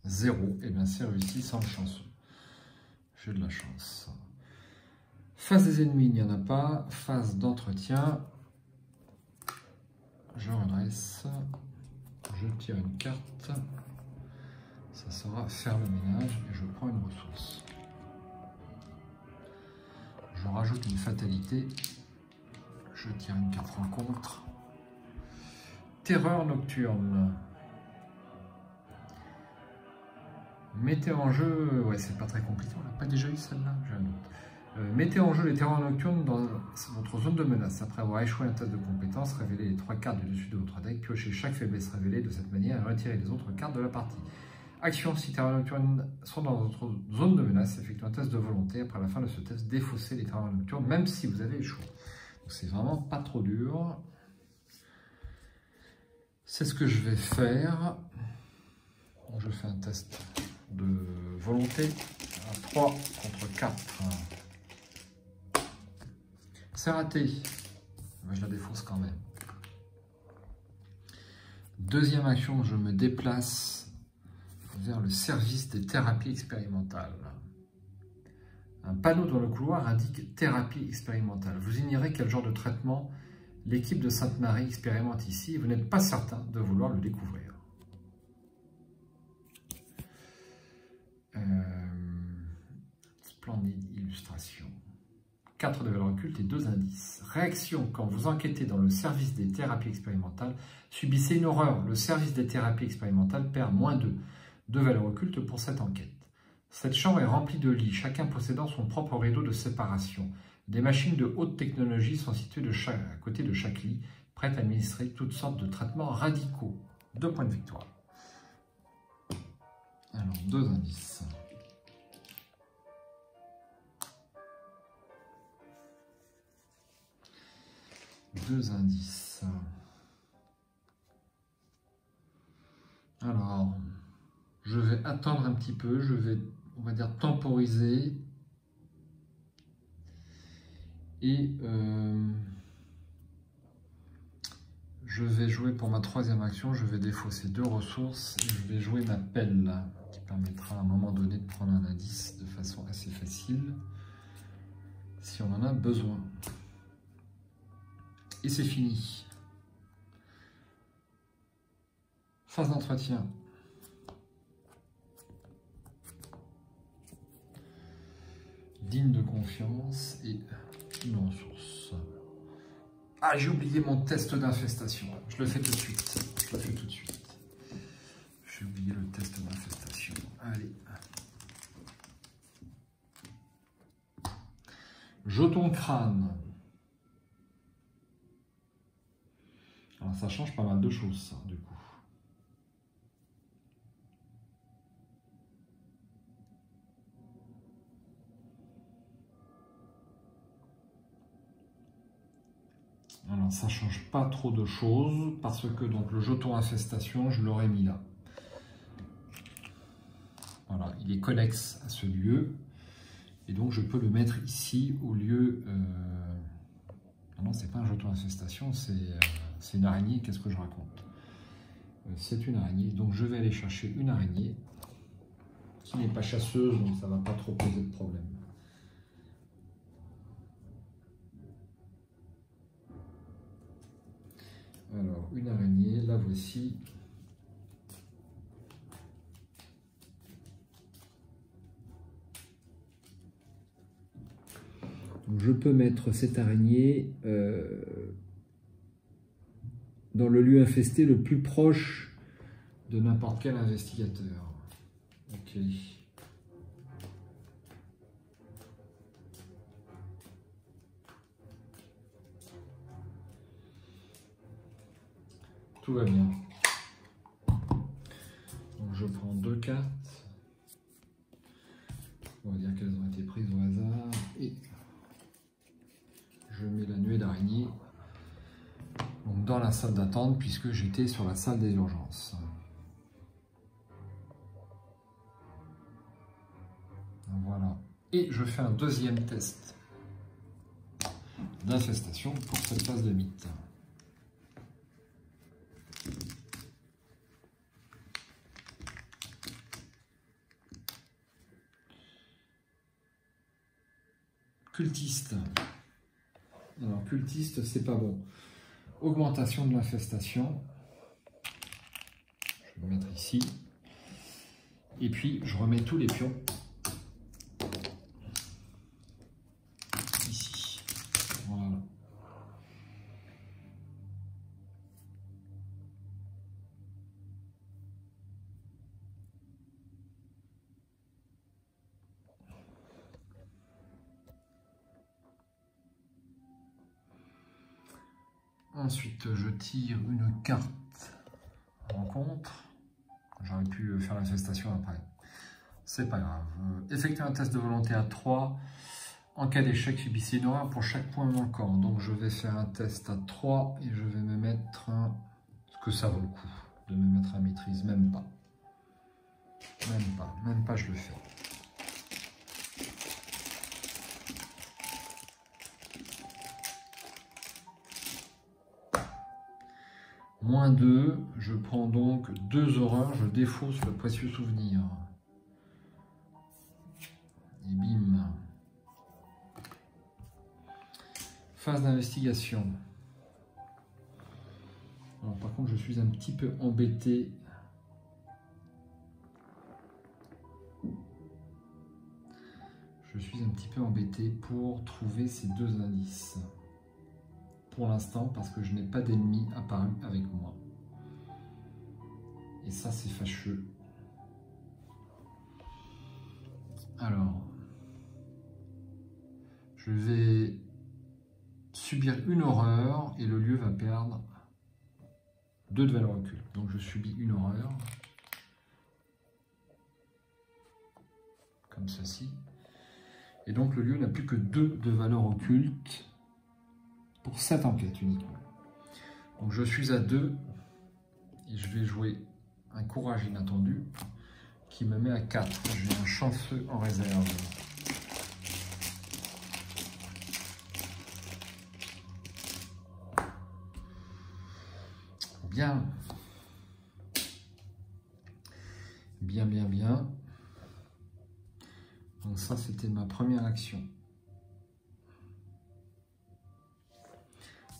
Zéro. Et bien c'est réussi sans le chanceux. J'ai de la chance. Face des ennemis, il n'y en a pas. Phase d'entretien. Je redresse. Je tire une carte. Ça sera faire le ménage et je prends une ressource. Je rajoute une fatalité. Je tire une carte rencontre. Terreur nocturne. Mettez en jeu... Ouais, c'est pas très compliqué. On n'a pas déjà eu celle-là. J'ai un autre. Mettez en jeu les terreurs nocturnes dans votre zone de menace. Après avoir échoué un test de compétence, révélez les 3 cartes du dessus de votre deck, piochez chaque faiblesse révélée de cette manière et retirez les autres cartes de la partie. Action, si terreurs nocturnes sont dans votre zone de menace, effectuez un test de volonté. Après la fin de ce test, défaussez les terreurs nocturnes, même si vous avez échoué. C'est vraiment pas trop dur. C'est ce que je vais faire. Je fais un test de volonté. 3 contre 4. C'est raté. Mais je la défausse quand même. Deuxième action, je me déplace vers le service des thérapies expérimentales. Un panneau dans le couloir indique thérapie expérimentale. Vous ignorez quel genre de traitement l'équipe de Sainte-Marie expérimente ici et vous n'êtes pas certain de vouloir le découvrir. Splendide illustration. 4 de valeur occulte et 2 indices. Réaction, quand vous enquêtez dans le service des thérapies expérimentales, subissez une horreur. Le service des thérapies expérimentales perd -2 de valeur occulte pour cette enquête. Cette chambre est remplie de lits, chacun possédant son propre rideau de séparation. Des machines de haute technologie sont situées à côté de chaque lit, prêtes à administrer toutes sortes de traitements radicaux. 2 points de victoire. Alors, 2 indices. Alors, je vais attendre un petit peu, je vais, on va dire, temporiser. Et je vais jouer pour ma 3e action, je vais défausser 2 ressources et je vais jouer ma pelle qui permettra à un moment donné de prendre un indice de façon assez facile si on en a besoin. Et c'est fini. Phase d'entretien. Digne de confiance et une ressource. Ah, j'ai oublié mon test d'infestation. Je le fais tout de suite. J'ai oublié le test d'infestation. Allez. Jeton crâne. Alors ça change pas mal de choses, ça, du coup. Alors ça change pas trop de choses parce que donc le jeton infestation, je l'aurais mis là. Voilà, il est connexe à ce lieu. Et donc je peux le mettre ici au lieu... Non, c'est pas un jeton infestation, c'est une araignée. Qu'est-ce que je raconte? C'est une araignée. Donc je vais aller chercher une araignée qui n'est pas chasseuse, donc ça ne va pas trop poser de problème. Alors, une araignée, la voici. Donc, je peux mettre cette araignée dans le lieu infesté le plus proche de n'importe quel investigateur. Ok. Tout va bien. Donc je prends 2 cartes. On va dire qu'elles ont été prises au hasard. Et je mets la nuée d'araignée dans la salle d'attente puisque j'étais sur la salle des urgences. Voilà. Et je fais un deuxième test d'infestation pour cette phase de mythe. Cultiste. Alors, cultiste, c'est pas bon. Augmentation de l'infestation. Je vais le mettre ici. Et puis, je remets tous les pions ici. Voilà. Ensuite, je tire une carte rencontre. J'aurais pu faire l'infestation après. C'est pas grave. Effectuer un test de volonté à 3. En cas d'échec, subissez une horreur pour chaque point manquant. Donc je vais faire un test à 3 et je vais me mettre un... Est-ce que ça vaut le coup de me mettre à maîtrise? Même pas. Même pas je le fais. Moins 2, je prends donc 2 horreurs, je défausse le précieux souvenir. Et bim. Phase d'investigation. Alors par contre, je suis un petit peu embêté. Je suis un petit peu embêté pour trouver ces 2 indices. Pour l'instant, parce que je n'ai pas d'ennemi apparu avec moi. Et ça, c'est fâcheux. Alors, je vais subir une horreur et le lieu va perdre 2 de valeur occulte. Donc, je subis une horreur. Comme ceci. Et donc, le lieu n'a plus que 2 de valeur occulte. Pour cette enquête uniquement. Donc je suis à 2 et je vais jouer un courage inattendu qui me met à 4. J'ai un chanceux en réserve. Bien. Bien. Donc ça, c'était ma première action.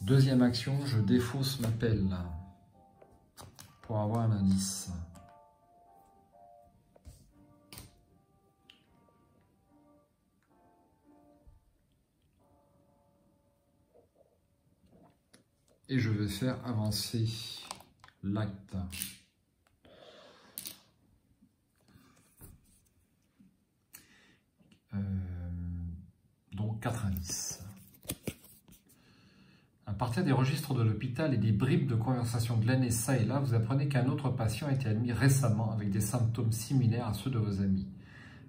Deuxième action, je défausse ma pelle pour avoir un indice. Et je vais faire avancer l'acte. Donc 4 indices. À partir des registres de l'hôpital et des bribes de conversation glanées ça et là, vous apprenez qu'un autre patient a été admis récemment avec des symptômes similaires à ceux de vos amis.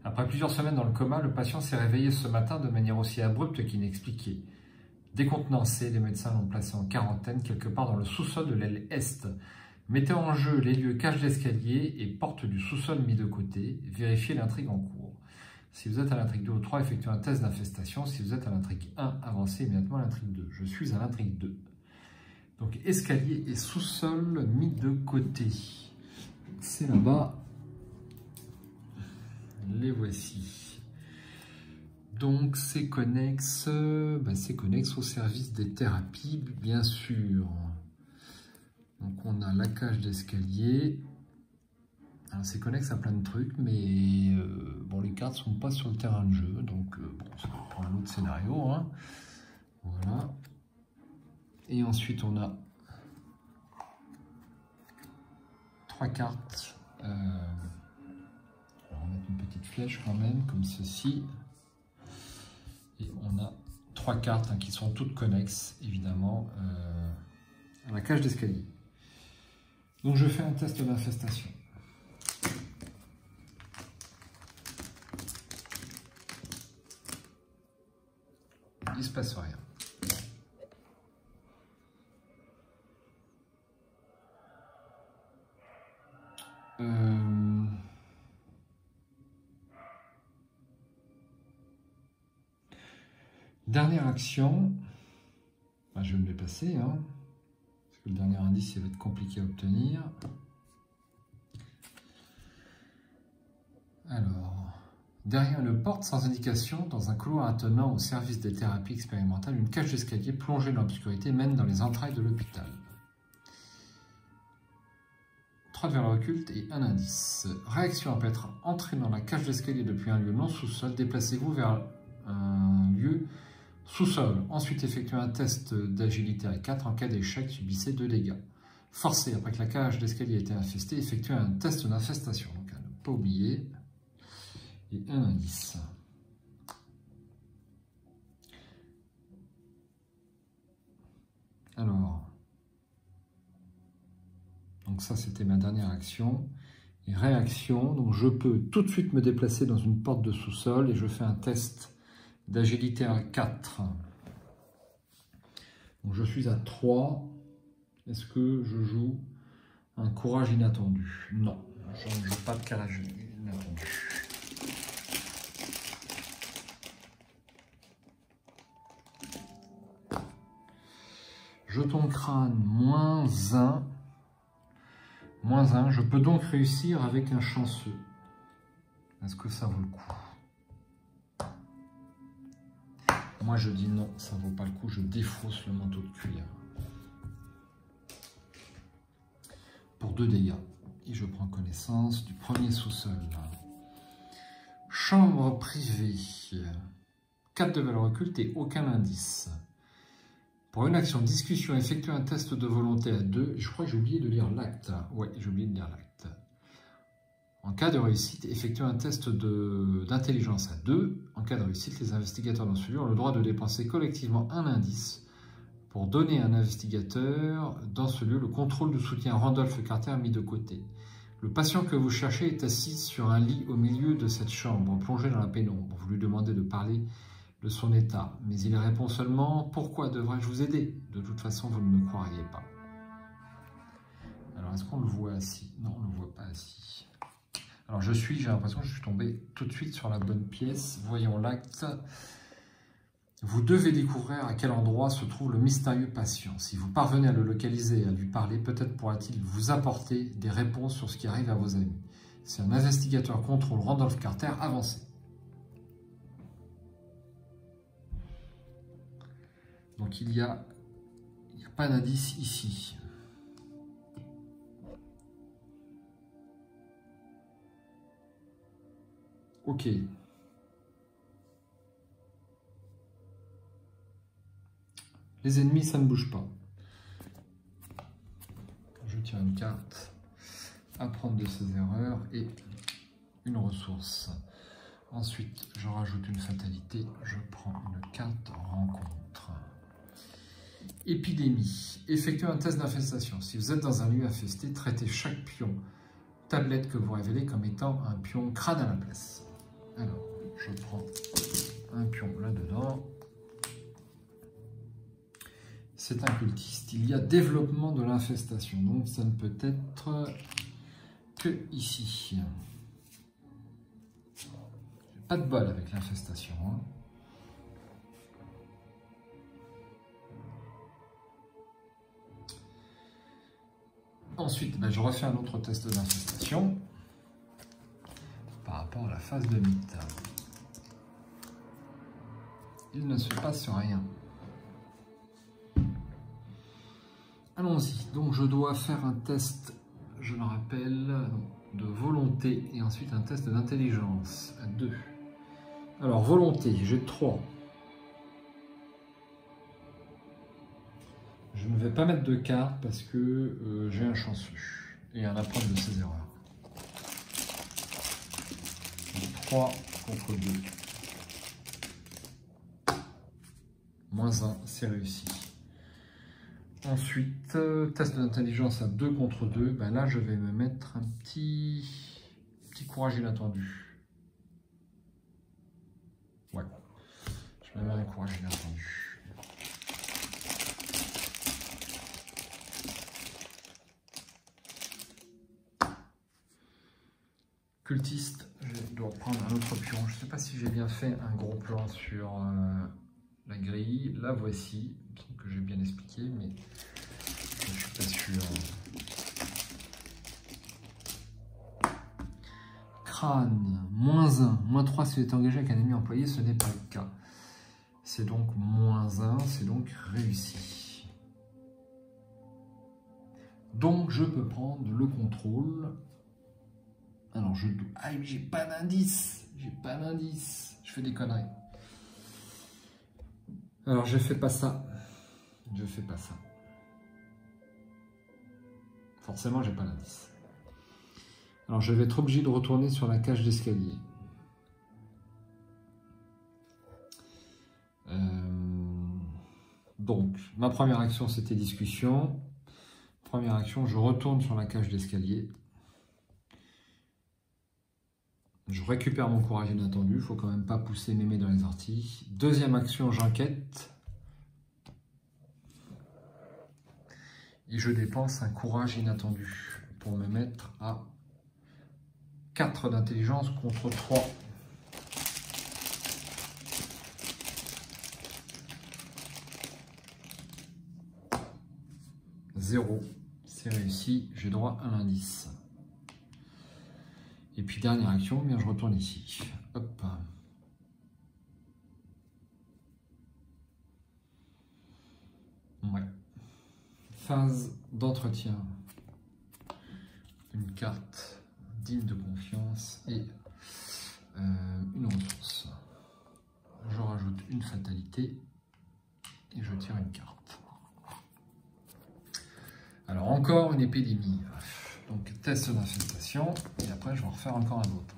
Après plusieurs semaines dans le coma, le patient s'est réveillé ce matin de manière aussi abrupte qu'inexpliquée. Décontenancés, les médecins l'ont placé en quarantaine quelque part dans le sous-sol de l'aile est. Mettez en jeu les lieux cage d'escalier et porte du sous-sol mis de côté. Vérifiez l'intrigue en cours. Si vous êtes à l'intrigue 2 ou 3, effectuez un test d'infestation. Si vous êtes à l'intrigue 1, avancez immédiatement à l'intrigue 2. Je suis à l'intrigue 2. Donc escalier et sous-sol mis de côté. C'est là-bas. Les voici. Donc c'est connexe, au service des thérapies, bien sûr. Donc on a la cage d'escalier. C'est connexe à plein de trucs, mais bon, les cartes ne sont pas sur le terrain de jeu, donc bon, c'est pour un autre scénario. Hein. Voilà. Et ensuite on a 3 cartes. On va mettre une petite flèche quand même, comme ceci. Et on a 3 cartes hein, qui sont toutes connexes, évidemment, à la cage d'escalier. Donc je fais un test d'infestation. Il ne se passe rien. Dernière action, je vais me dépasser, hein, parce que le dernier indice il va être compliqué à obtenir. Alors, derrière une porte sans indication, dans un couloir attenant au service des thérapies expérimentales, une cage d'escalier plongée dans l'obscurité mène dans les entrailles de l'hôpital. 3 de valeur occulte et un indice. Réaction peut être entrée dans la cage d'escalier depuis un lieu non sous-sol. Déplacez-vous vers un lieu sous-sol. Ensuite, effectuez un test d'agilité à 4. En cas d'échec, subissez 2 dégâts. Forcé, après que la cage d'escalier ait été infestée, effectuez un test d'infestation. Donc à ne pas oublier. Et un indice. Alors, donc ça c'était ma dernière action. Et réaction, donc je peux tout de suite me déplacer dans une porte de sous-sol et je fais un test d'agilité à 4. Donc je suis à 3. Est-ce que je joue un courage inattendu? Non, je ne joue pas de courage inattendu. Jeton crâne, -1. -1. Je peux donc réussir avec un chanceux. Est-ce que ça vaut le coup? Moi je dis non, ça vaut pas le coup, je défausse le manteau de cuir. Pour 2 dégâts. Et je prends connaissance du premier sous-sol. Chambre privée. 4 de valeur occulte et aucun indice. Pour une action discussion, effectuez un test de volonté à 2. Je crois que j'ai oublié de lire l'acte. Ouais, j'ai oublié de lire l'acte. En cas de réussite, effectuez un test d'intelligence à 2. En cas de réussite, les investigateurs dans ce lieu ont le droit de dépenser collectivement un indice pour donner à un investigateur dans ce lieu le contrôle du soutien Randolph Carter mis de côté. Le patient que vous cherchez est assis sur un lit au milieu de cette chambre, plongé dans la pénombre. Vous lui demandez de parler de son état, mais il répond seulement « Pourquoi devrais-je vous aider ?» De toute façon, vous ne me croiriez pas. Alors, est-ce qu'on le voit assis? Non, on ne le voit pas assis. Alors, j'ai l'impression que je suis tombé tout de suite sur la bonne pièce. Voyons l'acte. Vous devez découvrir à quel endroit se trouve le mystérieux patient. Si vous parvenez à le localiser et à lui parler, peut-être pourra-t-il vous apporter des réponses sur ce qui arrive à vos amis. Si un investigateur contrôle Randolph Carter, avancez. Donc il n'y a pas d'indice ici. Ok. Les ennemis, ça ne bouge pas. Je tire une carte. Apprendre de ses erreurs et une ressource. Ensuite, je rajoute une fatalité. Je prends une carte rencontre. Épidémie. Effectuez un test d'infestation. Si vous êtes dans un lieu infesté, traitez chaque pion tablette que vous révélez comme étant un pion crâne à la place. Alors, je prends un pion là-dedans. c'est un cultiste. Il y a développement de l'infestation, donc ça ne peut être que ici. Pas de bol avec l'infestation. Hein. Ensuite, ben, je refais un autre test d'infestation par rapport à la phase de mythe. Il ne se passe rien. Allons-y. Donc, je dois faire un test, je le rappelle, de volonté et ensuite un test d'intelligence à 2. Alors, volonté, j'ai 3. Je ne vais pas mettre de carte parce que j'ai un chanceux et un apprendre de ses erreurs. Donc, 3 contre 2. Moins 1, c'est réussi. Ensuite, test d'intelligence à 2 contre 2. Ben là, je vais me mettre un petit courage inattendu. Ouais, je me mets un courage inattendu. Cultiste, je dois prendre un autre pion. Je ne sais pas si j'ai bien fait un gros plan sur la grille. La voici, que j'ai bien expliqué, mais je ne suis pas sûr. Crâne, moins 1, moins 3 s'il est engagé avec un ennemi employé, ce n'est pas le cas. C'est donc moins 1, c'est donc réussi. Donc je peux prendre le contrôle. Alors je dois... Ah mais j'ai pas d'indice. J'ai pas d'indice. Je fais des conneries. Alors je fais pas ça. Je fais pas ça. Forcément j'ai pas d'indice. Alors je vais être obligé de retourner sur la cage d'escalier. Donc ma première action c'était discussion. Première action, je retourne sur la cage d'escalier. Je récupère mon courage inattendu, il ne faut quand même pas pousser mémé dans les orties. Deuxième action, j'enquête. Et je dépense un courage inattendu pour me mettre à 4 d'intelligence contre 3. Zéro, c'est réussi, j'ai droit à l'indice. Et puis dernière action, bien je retourne ici. Hop. Ouais. Phase d'entretien. Une carte digne de confiance et une ressource. Je rajoute une fatalité et je tire une carte. Alors encore une épidémie. Donc test d'infestation, et après je vais en refaire encore un autre.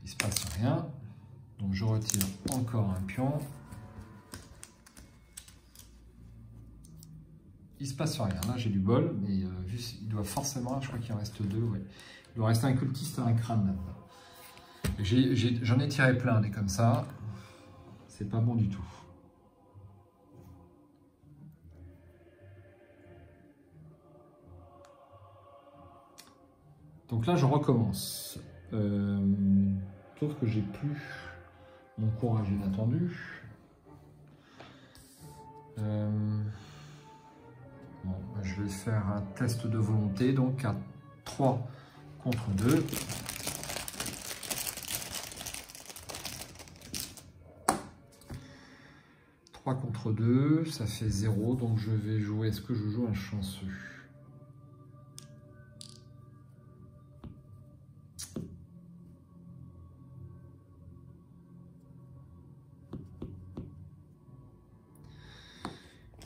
Il ne se passe rien, donc je retire encore un pion. Il ne se passe rien, là j'ai du bol, mais il doit forcément, je crois qu'il en reste 2, ouais. Il doit rester un cultiste et un crâne là-dedans. J'en ai tiré plein des comme ça, c'est pas bon du tout. Donc là, je recommence. Sauf que j'ai plus mon courage inattendu. Bon, je vais faire un test de volonté, donc à 3 contre 2. Contre 2, ça fait 0, donc je vais jouer. Est-ce que je joue un chanceux?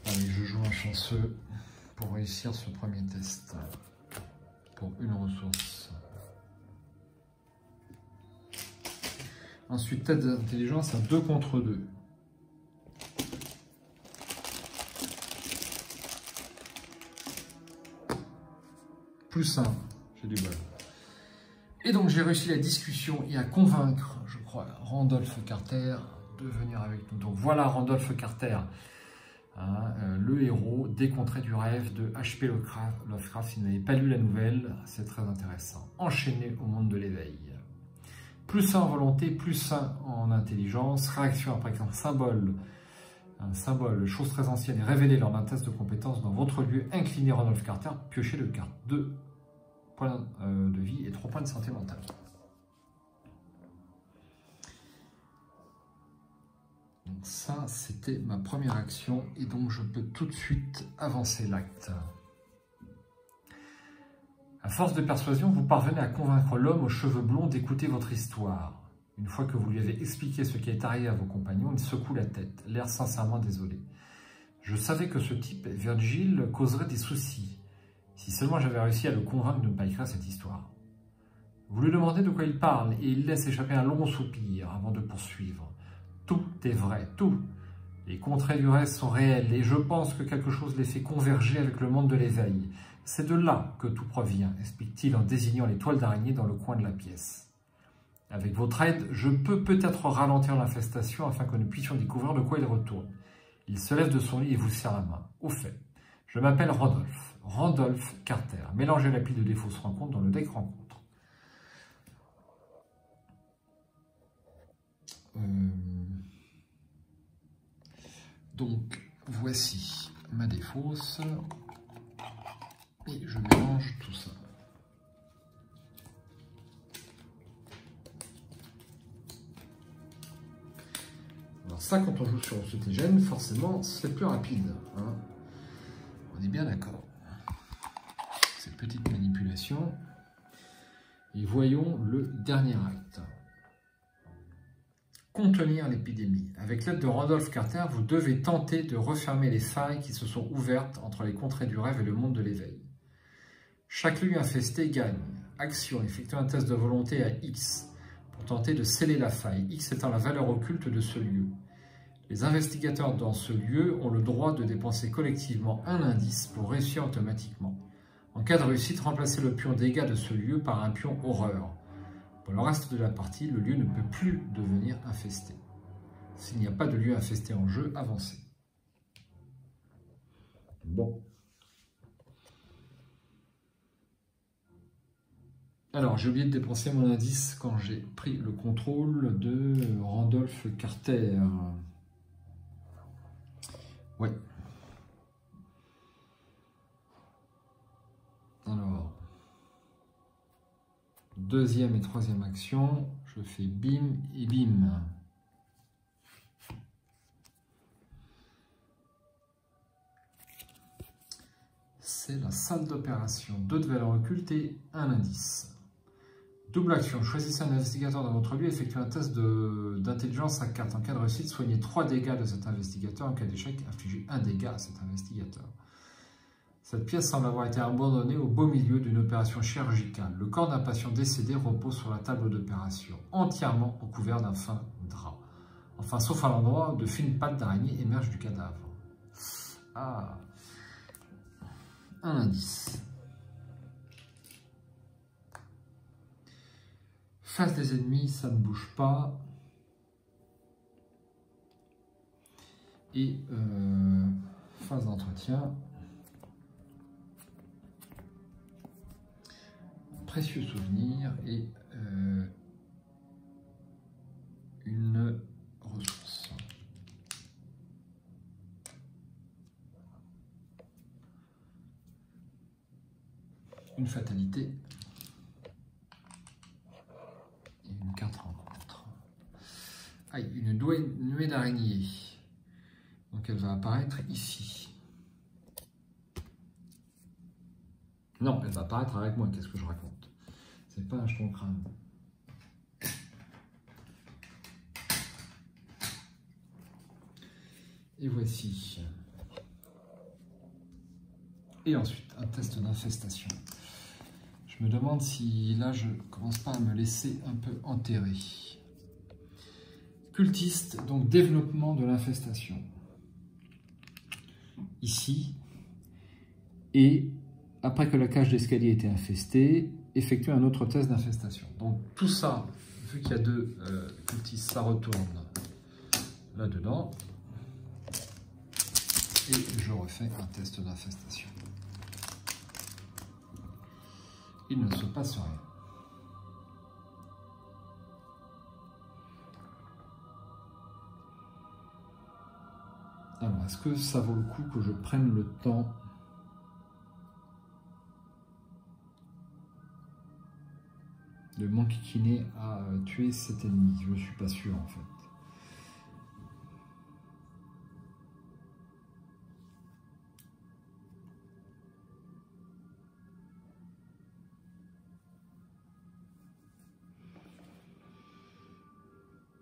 Allez, je joue un chanceux pour réussir ce premier test. Pour une ressource. Ensuite, tête d'intelligence à 2 contre 2. Plus 1, j'ai du bol. Et donc j'ai réussi la discussion et à convaincre, je crois, Randolph Carter de venir avec nous. Donc voilà Randolph Carter, hein, le héros des contrées du rêve de H.P. Lovecraft. Si vous n'avez pas lu la nouvelle, c'est très intéressant. Enchaîné au monde de l'éveil. Plus 1 en volonté, plus 1 en intelligence. Réaction après qu'un symbole, chose très ancienne, est révélé lors d'un test de compétence dans votre lieu. Incliné Randolph Carter, piochez de carte 2 points de vie et 3 points de santé mentale. Donc ça, c'était ma première action et donc je peux tout de suite avancer l'acte. À force de persuasion, vous parvenez à convaincre l'homme aux cheveux blonds d'écouter votre histoire. Une fois que vous lui avez expliqué ce qui est arrivé à vos compagnons, il secoue la tête, l'air sincèrement désolé. Je savais que ce type, Virgil, causerait des soucis. Si seulement j'avais réussi à le convaincre de ne pas écrire cette histoire. Vous lui demandez de quoi il parle et il laisse échapper un long soupir avant de poursuivre. Tout est vrai, tout. Les contrées du reste sont réelles et je pense que quelque chose les fait converger avec le monde de l'éveil. C'est de là que tout provient, explique-t-il en désignant les toiles d'araignée dans le coin de la pièce. Avec votre aide, je peux peut-être ralentir l'infestation afin que nous puissions découvrir de quoi il retourne. Il se lève de son lit et vous serre la main. Au fait, je m'appelle Randolph Carter. Mélangez la pile de défauts se rencontre dans le deck rencontre. Donc, voici ma défausse. Et je mélange tout ça. Alors ça, quand on joue sur Cétégène, forcément, c'est plus rapide. Hein. On est bien d'accord. Cette petite manipulation. Et voyons le dernier acte. Contenir l'épidémie. Avec l'aide de Randolph Carter, vous devez tenter de refermer les failles qui se sont ouvertes entre les contrées du rêve et le monde de l'éveil. Chaque lieu infesté gagne. Action, effectuez un test de volonté à X pour tenter de sceller la faille, X étant la valeur occulte de ce lieu. Les investigateurs dans ce lieu ont le droit de dépenser collectivement un indice pour réussir automatiquement. En cas de réussite, remplacez le pion dégâts de ce lieu par un pion horreur. Pour le reste de la partie, le lieu ne peut plus devenir infesté. S'il n'y a pas de lieu infesté en jeu, avancez. Bon. Alors, j'ai oublié de dépenser mon indice quand j'ai pris le contrôle de Randolph Carter. Ouais. Alors, deuxième et troisième action, je fais bim et bim. C'est la salle d'opération. 2 de valeur occulte et un indice. Double action, choisissez un investigateur dans votre lieu, effectuez un test d'intelligence à 4. En cas de réussite, soignez 3 dégâts de cet investigateur. En cas d'échec, infligez 1 dégât à cet investigateur. Cette pièce semble avoir été abandonnée au beau milieu d'une opération chirurgicale. Le corps d'un patient décédé repose sur la table d'opération, entièrement recouvert d'un fin drap. Enfin, sauf à l'endroit où de fines pattes d'araignée émergent du cadavre. Ah, un indice. Face des ennemis, ça ne bouge pas. Et phase d'entretien. Précieux souvenir et une ressource. Une fatalité. Une carte rencontre. Ah, une nuée d'araignée. Donc elle va apparaître ici. Non, elle va apparaître avec moi. Qu'est-ce que je raconte? C'est pas un jeton crâne. Et voici. Et ensuite, un test d'infestation. Je me demande si là, je commence pas à me laisser un peu enterrer. Cultiste, donc développement de l'infestation. Ici. Et après que la cage d'escalier ait été infestée, effectuer un autre test d'infestation. Donc tout ça, vu qu'il y a 2 cultistes, ça retourne là-dedans. Et je refais un test d'infestation. Il ne se passe rien. Alors, est-ce que ça vaut le coup que je prenne le temps de m'enquiquiner à tuer cet ennemi? Je ne suis pas sûr en fait.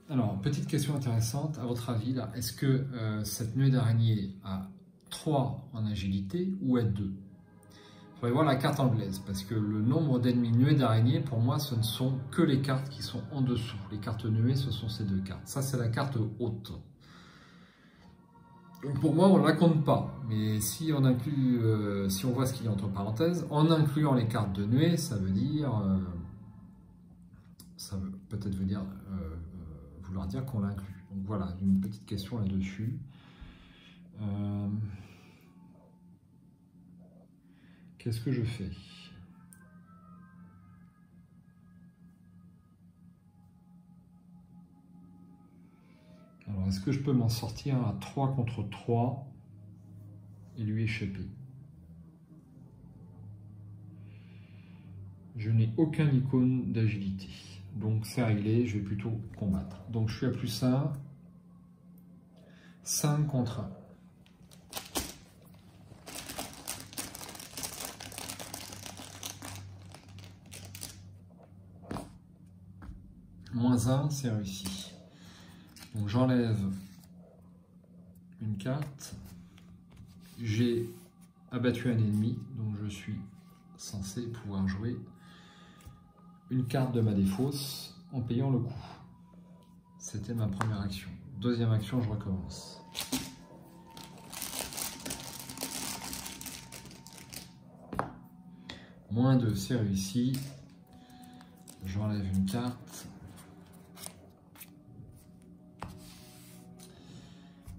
Alors, petite question intéressante, à votre avis, là, est-ce que cette nuée d'araignée a 3 en agilité ou est 2? Il faudrait voir la carte anglaise, parce que le nombre d'ennemis nuées d'araignée, pour moi, ce ne sont que les cartes qui sont en dessous. Les cartes nuées, ce sont ces 2 cartes. Ça, c'est la carte haute. Donc pour moi, on ne la compte pas. Mais si on inclut, si on voit ce qu'il y a entre parenthèses, en incluant les cartes de nuée, ça veut dire... ça veut peut-être vouloir dire qu'on l'inclut. Donc voilà, une petite question là-dessus. Qu'est-ce que je fais? Alors, est-ce que je peux m'en sortir à 3 contre 3 et lui échapper? Je n'ai aucun icône d'agilité. Donc c'est réglé, je vais plutôt combattre. Donc je suis à +1, 5 contre 1. -1, c'est réussi. Donc j'enlève une carte. J'ai abattu un ennemi, donc je suis censé pouvoir jouer une carte de ma défausse en payant le coup. C'était ma première action. Deuxième action, je recommence. -2, c'est réussi. J'enlève une carte.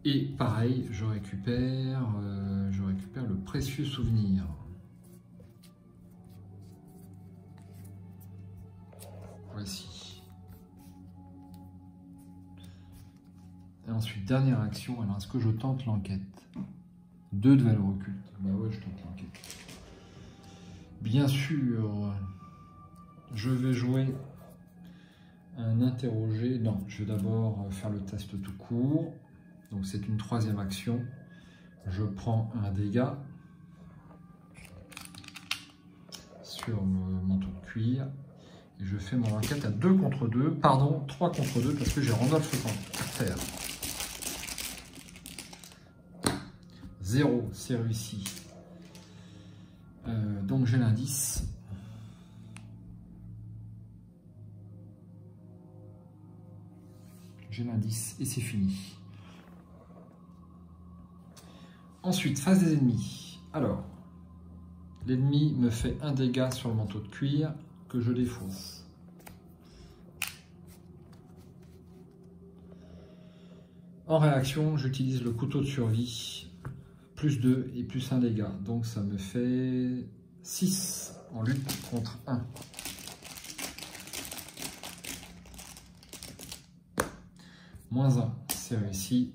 Et pareil, je récupère le précieux souvenir. Voici. Et ensuite, dernière action. Alors, est-ce que je tente l'enquête? 2 de valeur occulte. Bah ouais, je tente l'enquête. Bien sûr, je vais jouer un interrogé. Non, je vais d'abord faire le test tout court. Donc, c'est une 3e action. Je prends un dégât sur le manteau de cuir. Et je fais mon enquête à 2 contre 2, pardon, 3 contre 2, parce que j'ai Randolph à terre. 0, c'est réussi. Donc j'ai l'indice. J'ai l'indice et c'est fini. Ensuite, face des ennemis. Alors, l'ennemi me fait un dégât sur le manteau de cuir que je défausse. En réaction, j'utilise le couteau de survie, +2 et +1 dégâts. Donc ça me fait 6 en lutte contre 1. -1, c'est réussi.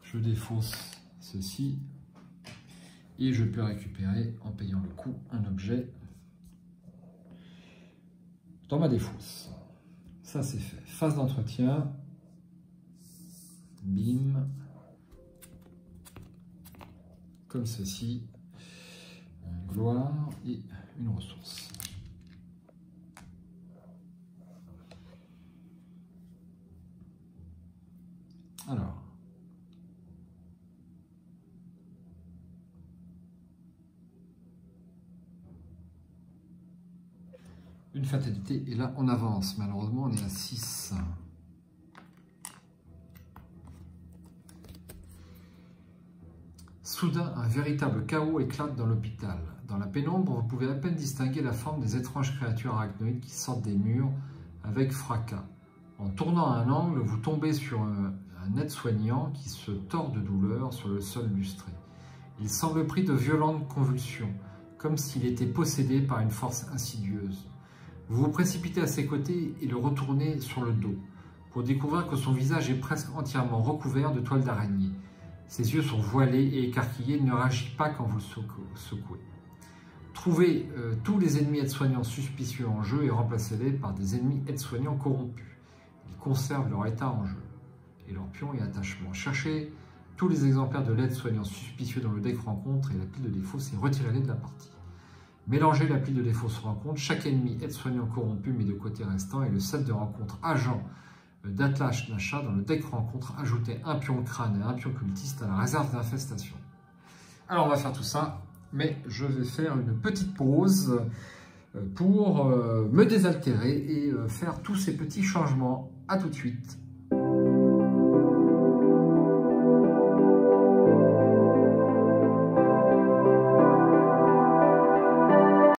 Je défausse ceci. Et je peux récupérer, en payant le coup, un objet dans ma défausse. Ça, c'est fait. Phase d'entretien. Bim. Comme ceci. Une gloire et une ressource. Alors. Une fatalité, et là on avance. Malheureusement, on est à 6. Soudain, un véritable chaos éclate dans l'hôpital. Dans la pénombre, vous pouvez à peine distinguer la forme des étranges créatures arachnoïdes qui sortent des murs avec fracas. En tournant à un angle, vous tombez sur un aide-soignant qui se tord de douleur sur le sol lustré. Il semble pris de violentes convulsions, comme s'il était possédé par une force insidieuse. Vous vous précipitez à ses côtés et le retournez sur le dos, pour découvrir que son visage est presque entièrement recouvert de toiles d'araignée. Ses yeux sont voilés et écarquillés, il ne réagit pas quand vous le secouez. Trouvez tous les ennemis aides-soignants suspicieux en jeu et remplacez-les par des ennemis aides-soignants corrompus. Ils conservent leur état en jeu et leur pion et attachement. Cherchez tous les exemplaires de l'aide-soignant suspicieux dans le deck rencontre et la pile de défauts et retirez-les de la partie. Mélangez la pile de défauts rencontre, chaque ennemi aide-soignant corrompu met de côté restant et le set de rencontre agent d'Atlas Nasha dans le deck rencontre. Ajoutez un pion crâne et un pion cultiste à la réserve d'infestation. Alors on va faire tout ça, mais je vais faire une petite pause pour me désaltérer et faire tous ces petits changements. À tout de suite.